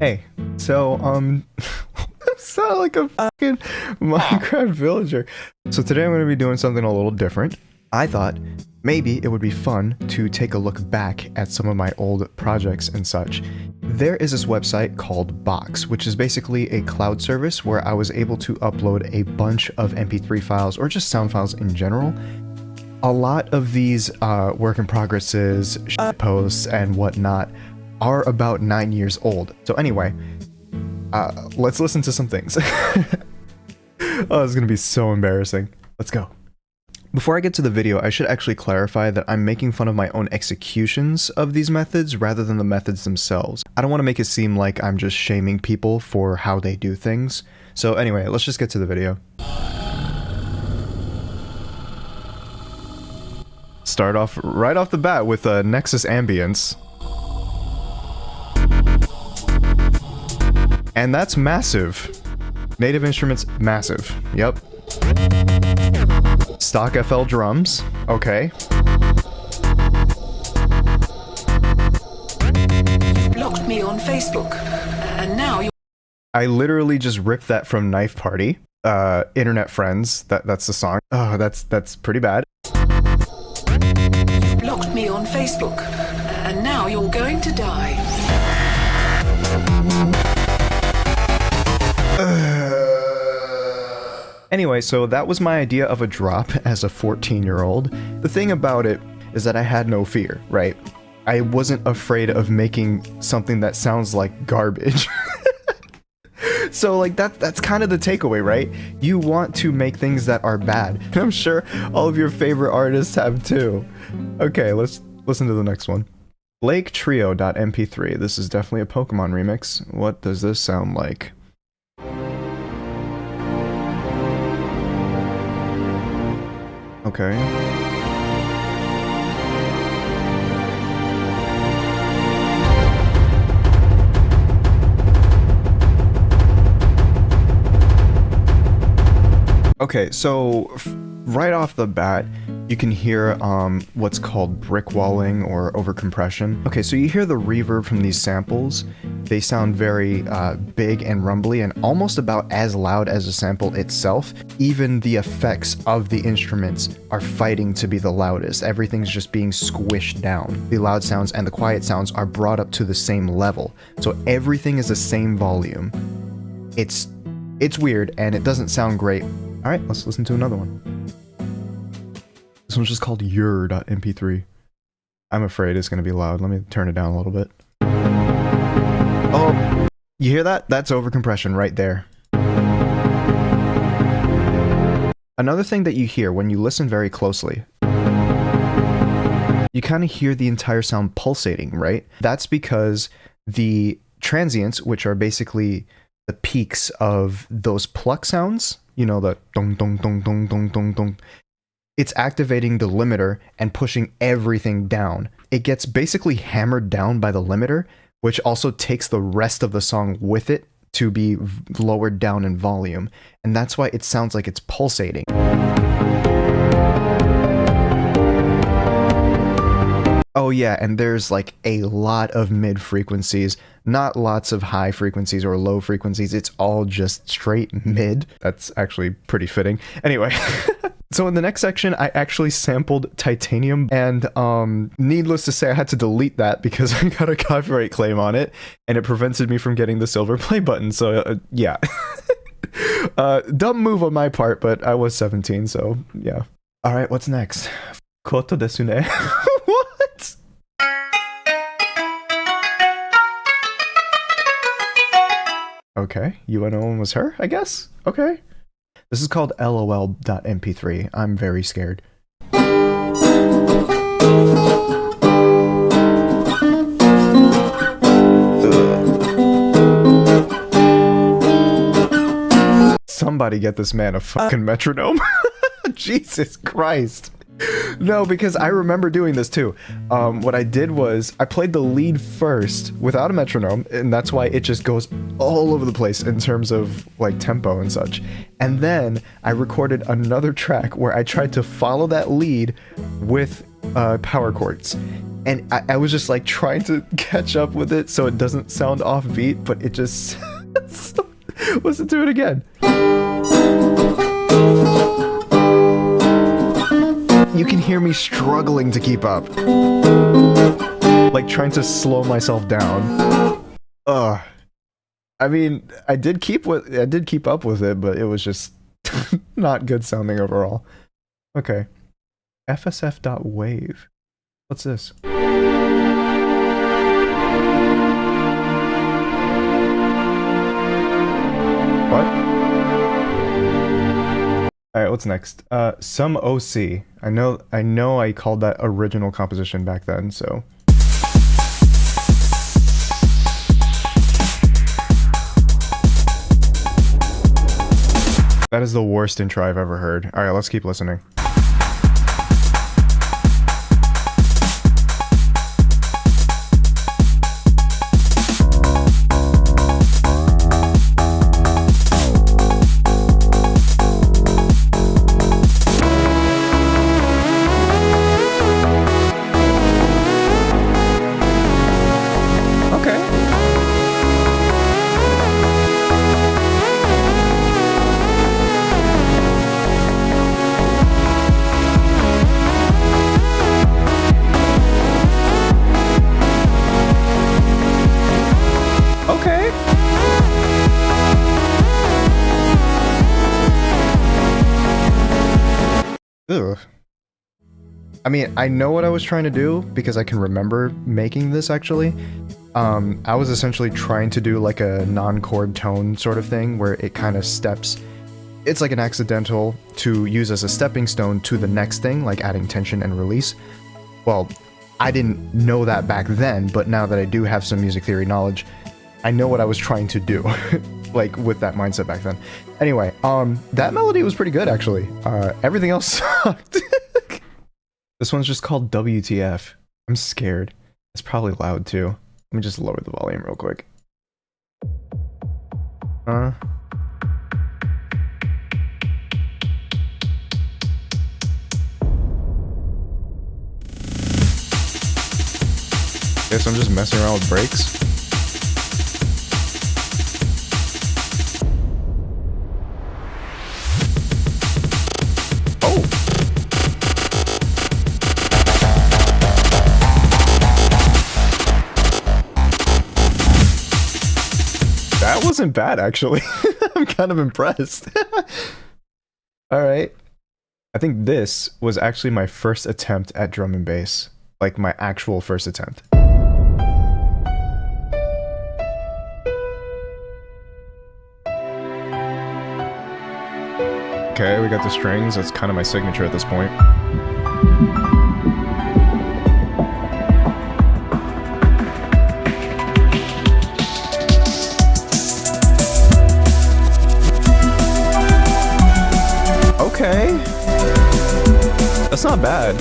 Hey, so, sound like a fucking Minecraft villager. So today I'm going to be doing something a little different. I thought maybe it would be fun to take a look back at some of my old projects and such. There is this website called Box, which is basically a cloud service where I was able to upload a bunch of MP3 files or just sound files in general. A lot of these work in progresses, posts, and whatnot are about 9 years old. So anyway, let's listen to some things. Oh, it's gonna be so embarrassing. Let's go. Before I get to the video, I should actually clarify that I'm making fun of my own executions of these methods rather than the methods themselves. I don't want to make it seem like I'm just shaming people for how they do things. So anyway, let's just get to the video. Start off right off the bat with a Nexus ambience. And that's massive. Native Instruments, massive. Yep. Stock FL drums. Okay. Blocked me on Facebook, and now you. I literally just ripped that from Knife Party. Internet Friends. That's the song. Oh, that's pretty bad. Blocked me on Facebook, and now you're going to die. Anyway, so that was my idea of a drop as a 14-year-old. The thing about it is that I had no fear, right? I wasn't afraid of making something that sounds like garbage. So like that's kind of the takeaway, right? You want to make things that are bad. And I'm sure all of your favorite artists have too. Okay, let's listen to the next one. LakeTrio.mp3. This is definitely a Pokemon remix. What does this sound like? Okay. Okay, so right off the bat, you can hear what's called brick walling or overcompression. Okay, so you hear the reverb from these samples. They sound very big and rumbly and almost about as loud as the sample itself. Even the effects of the instruments are fighting to be the loudest. Everything's just being squished down. The loud sounds and the quiet sounds are brought up to the same level. So everything is the same volume. It's weird and it doesn't sound great. All right, let's listen to another one. This one's just called your.mp3. I'm afraid it's going to be loud. Let me turn it down a little bit. Oh, you hear that? That's overcompression right there. Another thing that you hear when you listen very closely, you kind of hear the entire sound pulsating, right? That's because the transients, which are basically the peaks of those pluck sounds, you know, the dong dong dong dong dong dong dong, it's activating the limiter and pushing everything down. It gets basically hammered down by the limiter, which also takes the rest of the song with it to be lowered down in volume. And that's why it sounds like it's pulsating. Oh yeah, and there's like a lot of mid frequencies, not lots of high frequencies or low frequencies. It's all just straight mid. That's actually pretty fitting. Anyway. So in the next section, I actually sampled Titanium, and needless to say, I had to delete that because I got a copyright claim on it, and it prevented me from getting the silver play button, so yeah. Dumb move on my part, but I was 17, so yeah. Alright, what's next? Koto desune. What? Okay, UNO was her, I guess? Okay. This is called LOL.mp3. I'm very scared. Somebody get this man a fucking metronome. Jesus Christ. No, because I remember doing this too. What I did was I played the lead first without a metronome, and that's why it just goes all over the place in terms of like tempo and such. And then I recorded another track where I tried to follow that lead with power chords. And I was just like trying to catch up with it so it doesn't sound offbeat, but it just... Listen to it again. You can hear me struggling to keep up. Like trying to slow myself down. Ugh. I mean, I did keep up with it, but it was just not good sounding overall. Okay. FSF.wave. What's this? What? Alright, what's next? Some OC. I know I called that original composition back then, so... That is the worst intro I've ever heard. Alright, let's keep listening. Ugh. I mean, I know what I was trying to do because I can remember making this actually. I was essentially trying to do like a non-chord tone sort of thing where it kind of steps. It's like an accidental to use as a stepping stone to the next thing, like adding tension and release. Well, I didn't know that back then, but now that I do have some music theory knowledge, I know what I was trying to do. Like with that mindset back then. Anyway, that melody was pretty good actually. Everything else sucked. This one's just called WTF. I'm scared. It's probably loud too. Let me just lower the volume real quick. Guess I'm just messing around with breaks. That wasn't bad, actually. I'm kind of impressed. Alright. I think this was actually my first attempt at drum and bass. Like, my actual first attempt. Okay, we got the strings. That's kind of my signature at this point. Okay. That's not bad.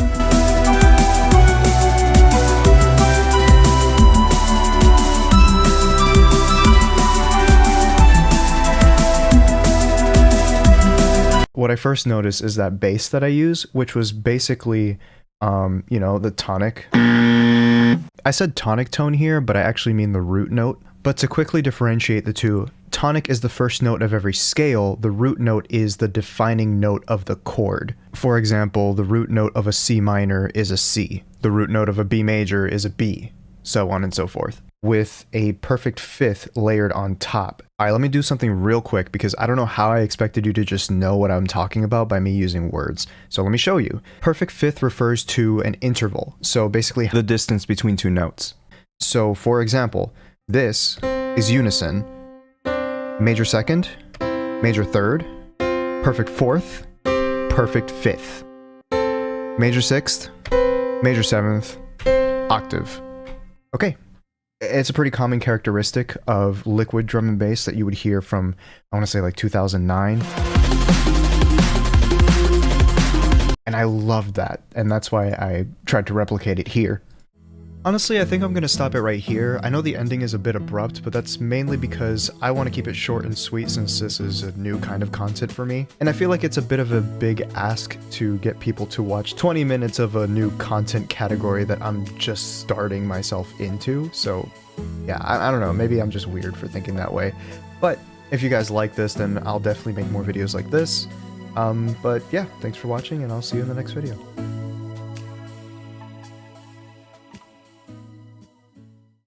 What I first noticed is that bass that I use, which was basically, you know, the tonic. I said tonic tone here, but I actually mean the root note. But to quickly differentiate the two, tonic is the first note of every scale, the root note is the defining note of the chord. For example, the root note of a C minor is a C, the root note of a B major is a B, so on and so forth, with a perfect fifth layered on top. Alright, let me do something real quick because I don't know how I expected you to just know what I'm talking about by me using words. So let me show you. Perfect fifth refers to an interval, so basically the distance between two notes. So for example, this is unison, major second, major third, perfect fourth, perfect fifth, major sixth, major seventh, octave. Okay. It's a pretty common characteristic of liquid drum and bass that you would hear from, I want to say like 2009. And I loved that, and that's why I tried to replicate it here. Honestly, I think I'm gonna stop it right here. I know the ending is a bit abrupt, but that's mainly because I want to keep it short and sweet since this is a new kind of content for me. And I feel like it's a bit of a big ask to get people to watch 20 minutes of a new content category that I'm just starting myself into. So yeah, I don't know, maybe I'm just weird for thinking that way. But if you guys like this, then I'll definitely make more videos like this. But yeah, thanks for watching and I'll see you in the next video.